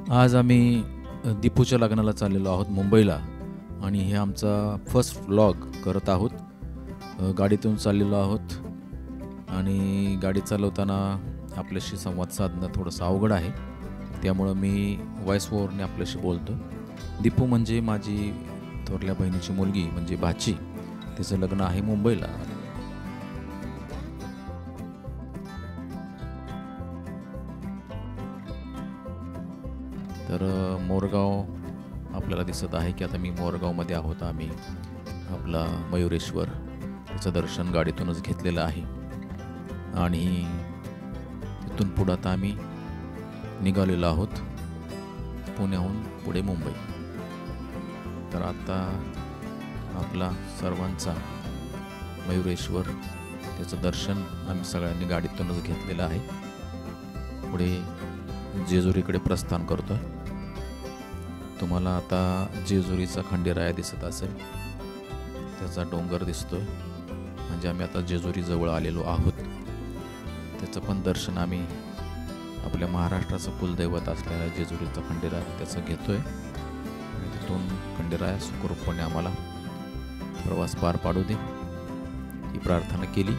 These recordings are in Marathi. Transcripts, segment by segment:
आज आम्ही दीपूच्या लग्नाला चाललेलो आहोत मुंबईला आणि हे आमचा फर्स्ट व्लॉग करत आहोत। गाडीतून चाललेलो आहोत आणि गाडी चालवताना आपल्याशी संवाद साधणं थोडंसं अवघड आहे, त्यामुळं मी व्हॉइस ओव्हरने आपल्याशी बोलतो। दीपू म्हणजे माझी थोरल्या बहिणीची मुलगी म्हणजे भाची, तिचं लग्न आहे मुंबईला। तर मोरगाव आपल्याला दिसत आहे की आता मी मोरगावमध्ये आहोत। आम्ही आपला मयुरेश्वर त्याचं दर्शन गाडीतूनच घेतलेलं आहे आणि तिथून पुढे आता आम्ही निघालेलो आहोत पुण्याहून पुढे मुंबई। तर आता आपला सर्वांचा मयुरेश्वर त्याचं दर्शन आम्ही सगळ्यांनी गाडीतूनच घेतलेलं आहे। पुढे जेजुरीकडे प्रस्थान करतोय। तुम्हाला आता जेजुरीचा खंडेराया दिसत असेल, त्याचा डोंगर दिसतोय, म्हणजे आम्ही आता जेजुरी जवळ आलेलो आहोत। त्याचं पण दर्शन आम्ही आपल्या महाराष्ट्राचं कुलदैवत असलेल्या जेजुरीचा खंडेराया त्याचं घेतोय आणि तिथून खंडेराया सुखरूपपणे आम्हाला प्रवास पार पाडू दे ही प्रार्थना केली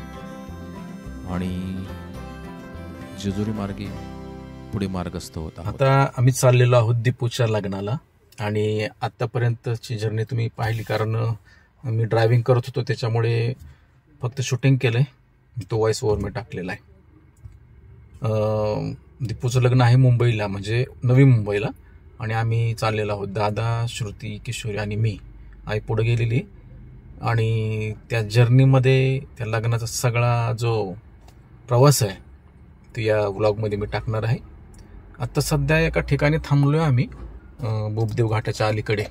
आणि जेजुरी मार्गे पुढे मार्गस्थ होता। आता आम्ही चाललेलो आहोत दीपूच्या लग्नाला आणि आतापर्यंतची जर्नी तुम्ही पाहिली, कारण मी ड्रायव्हिंग करत होतो त्याच्यामुळे फक्त शूटिंग केलंय, तो व्हॉइस ओव्हर मी टाकलेला आहे। दीपूचं लग्न आहे मुंबईला, म्हणजे नवी मुंबईला, आणि आम्ही चाललेलो आहोत दादा, श्रुती, किशोरी आणि मी। आई पुढे गेलेली आणि त्या जर्नीमध्ये त्या लग्नाचा सगळा जो प्रवास आहे तो या व्लॉगमध्ये मी टाकणार आहे। आता सध्या एका ठिकाणी थांबलोय आम्ही, बोबदेव घाटाच्या अलीकडे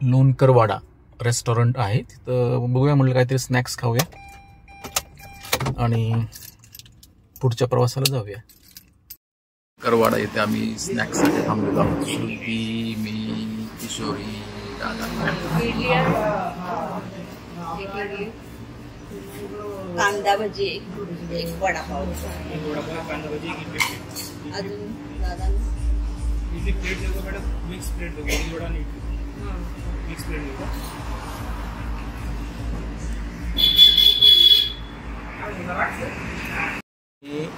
लोणकरवाडा रेस्टॉरंट आहे, तिथं बघूया म्हणलं काहीतरी स्नॅक्स खाऊया आणि पुढच्या प्रवासाला जाऊया। करवाडा येथे आम्ही स्नॅक्ससाठी थांबलेलो आहोत। श्रुती, मी, किशोरी, दादा, कांदा भजी, एक वडापाव, कांदा भजी, अजून दादा इडली प्लेट देतो मॅडम, मिक्स प्लेट देतो, इडली वडा नाही मिक्स प्लेट देतो।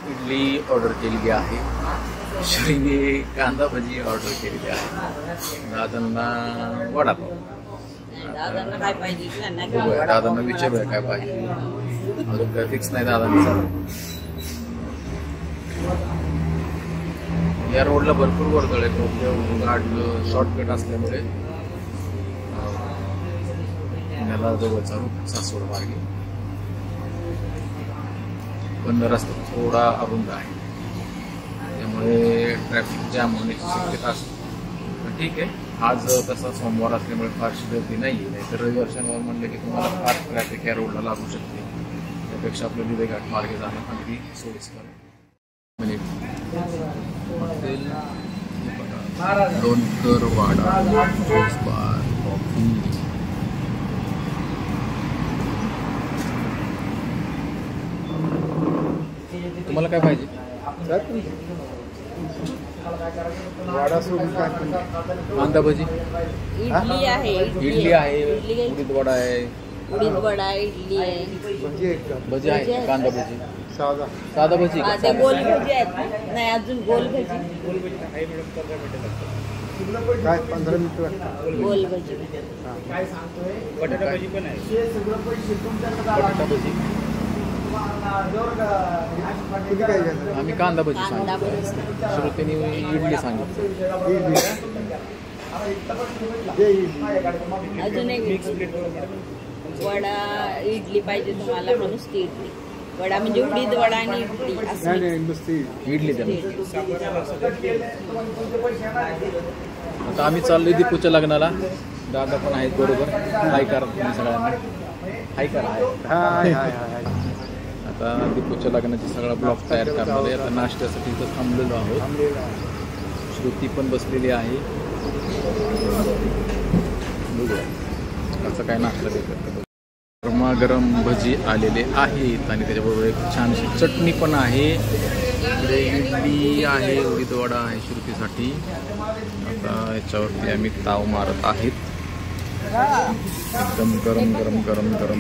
इडली ऑर्डर केलेली आहे, किशोरीने कांदा भजी ऑर्डर केलेली आहे, दादांना वडापाव। दादांना काय पाहिजे बघूया, दादांना विचारूया काय पाहिजे, अजून काय फिक्स नाही दादांचं। या रोडला भरपूर वर्दळ आहे, घाट शॉर्टकट असल्यामुळे पुण्याला जवळचा रूट सासवड मार्गे, पण रस्ता थोडा अरुंद आहे, त्यामुळे ट्रॅफिक जाम होण्याची शक्यता असते। पण ठीक आहे, आज तसा सोमवार असल्यामुळे फारशी गर्दी नाही आहे, तर रविवार शनिवार म्हणलं की तुम्हाला फार ट्रॅफिक या रोडला लागू शकते, त्यापेक्षा आपलं दिवे घाट मार्गे जाणं अगदी सोयीस्कर आहे। लोणकरवाडा ज्यूस बार, कॉफी। तुम्हाला काय पाहिजे? वडा सोडून काय कांदा भजी, इडली आहे, इडली आहे, उडीद वडा आहे, उडीद वडा, इडली आहे, भजी आहे, कांदा भजी, साधा साधा भजी, ते गोल भजी आहेत नाही, अजून गोल भजी, काय 15 मिनिटं गोल भजी, बटाटा भजी पण आहे, बटाटा भजी, किती काय घ्यायचं? आम्ही कांदा भजी कांदा भजी, सांगितलं, श्रुतीने इडली सांगितलं। अजून एक वडा, इडली पाहिजे तुम्हाला का नुसती इडली? वडा म्हणजे उडीद वडा आणि इडली असं इडली द्या। आता आम्ही चाललोय दीपूच्या लग्नाला, दादा पण आहेत बरोबर, हाय करा तुम्ही सगळ्यांना, हाय करा। आता दीपूच्या लग्नाची सगळा ब्लॉग तयार करणार आहे। आता नाश्त्यासाठी इथं थांबलेलो आहोत, श्रुती पण बसलेली आहे, बघूया असं काय नाश्ता देतात। गरमागरम भजी आलेले आहेत आणि त्याच्याबरोबर एक छानशी चटणी पण आहे इकडे इडली आहे, उडीद वडा आहे श्रुतीसाठी. आता याच्यावरती आम्ही ताव मारत आहेत. एकदम गरम गरम गरम गरम.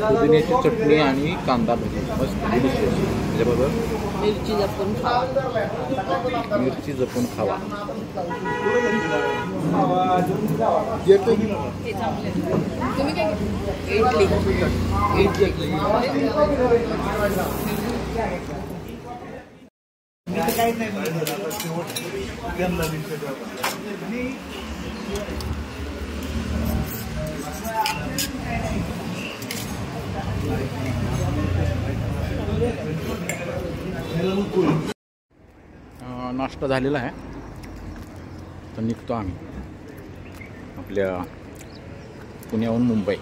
पुदिन्याची चटणी आणि कांदा भजी मस्त डिलिशियस. त्याच्याबरोबर मिरची जपून खावा. मिरची जपून खावा. तुम्ही काय इडली नाश्ता झालेला आहे. तर निघतो आम्ही आपल्या पुण्याहून मुंबई.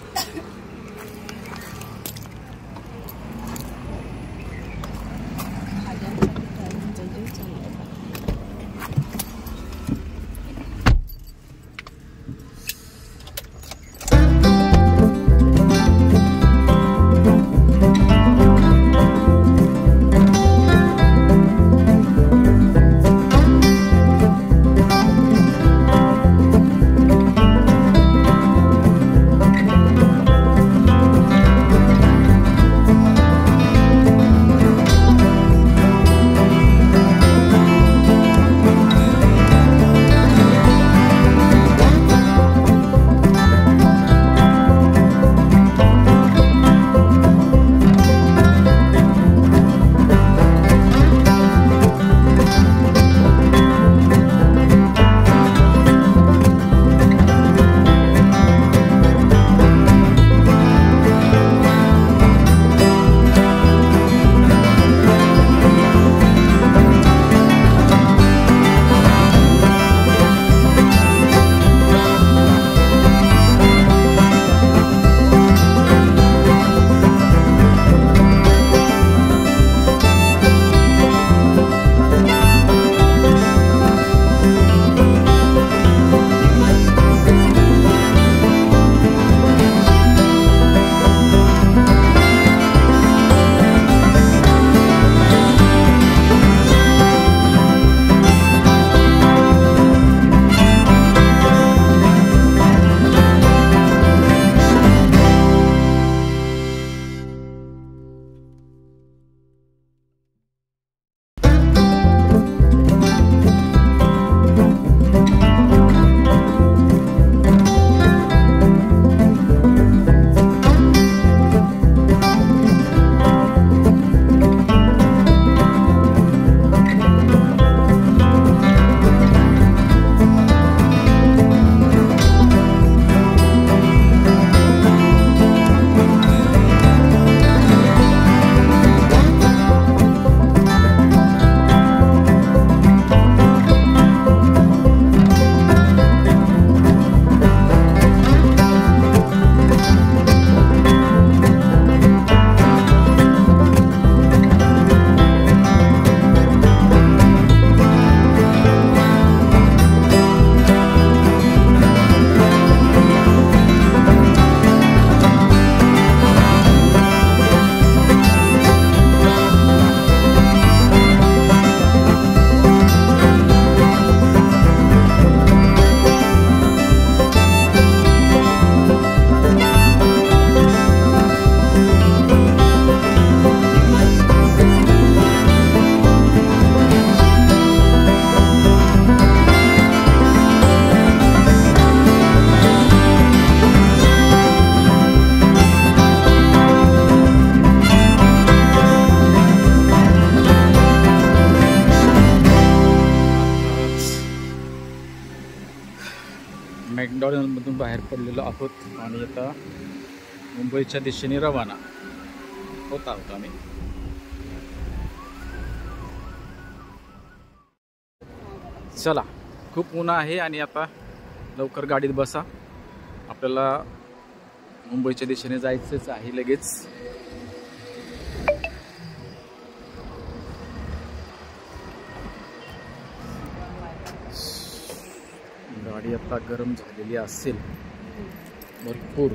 मॅकडॉनल्डमधून बाहेर पडलेलो आहोत आणि आता मुंबईच्या दिशेने रवाना होत आहोत आम्ही. चला, खूप ऊन आहे आणि आता लवकर गाडीत बसा. आपल्याला मुंबईच्या दिशेने जायचंच आहे लगेच. गाडी आता गरम झालेली असेल भरपूर.